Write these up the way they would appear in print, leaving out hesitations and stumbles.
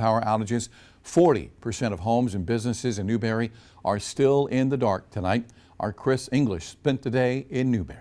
Power outages. 40% of homes and businesses in Newberry are still in the dark tonight. Our Chris English spent the day in Newberry.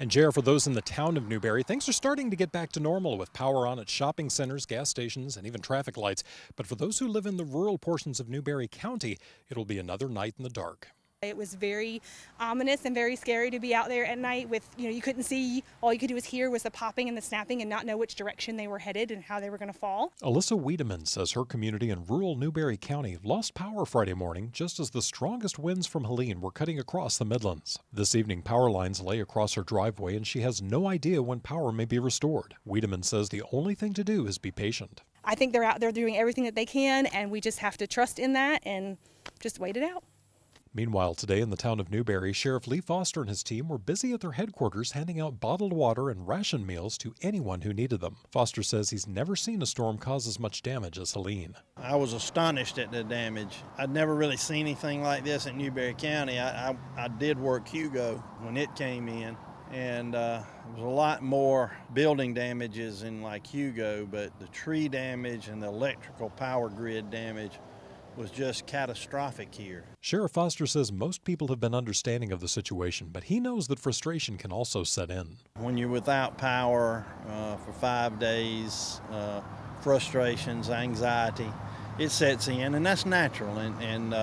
And Jer, for those in the town of Newberry, things are starting to get back to normal with power on at shopping centers, gas stations, and even traffic lights. But for those who live in the rural portions of Newberry County, it'll be another night in the dark. It was very ominous and very scary to be out there at night with, you couldn't see. All you could do was hear was the popping and the snapping and not know which direction they were headed and how they were going to fall. Alyssa Wiedemann says her community in rural Newberry County lost power Friday morning just as the strongest winds from Helene were cutting across the Midlands. This evening, power lines lay across her driveway and she has no idea when power may be restored. Wiedemann says the only thing to do is be patient. I think they're out there doing everything that they can, and we just have to trust in that and just wait it out. Meanwhile, today in the town of Newberry, Sheriff Lee Foster and his team were busy at their headquarters handing out bottled water and ration meals to anyone who needed them. Foster says he's never seen a storm cause as much damage as Helene. I was astonished at the damage. I'd never really seen anything like this in Newberry County. I did work Hugo when it came in, and there was a lot more building damages in like Hugo, but the tree damage and the electrical power grid damage was just catastrophic here. Sheriff Foster says most people have been understanding of the situation, but he knows that frustration can also set in. When you're without power for 5 days, frustrations, anxiety, it sets in, and that's natural. And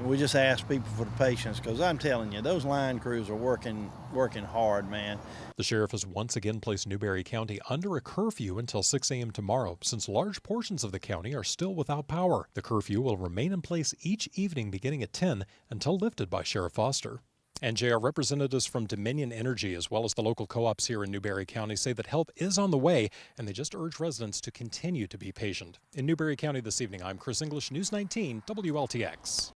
we just ask people for the patience, because I'm telling you, those line crews are working hard, man. The sheriff has once again placed Newberry County under a curfew until 6 a.m. tomorrow, since large portions of the county are still without power. The curfew will remain in place each evening beginning at 10 until lifted by Sheriff Foster. And JR, representatives from Dominion Energy as well as the local co-ops here in Newberry County say that help is on the way, and they just urge residents to continue to be patient. In Newberry County this evening, I'm Chris English, News 19 WLTX.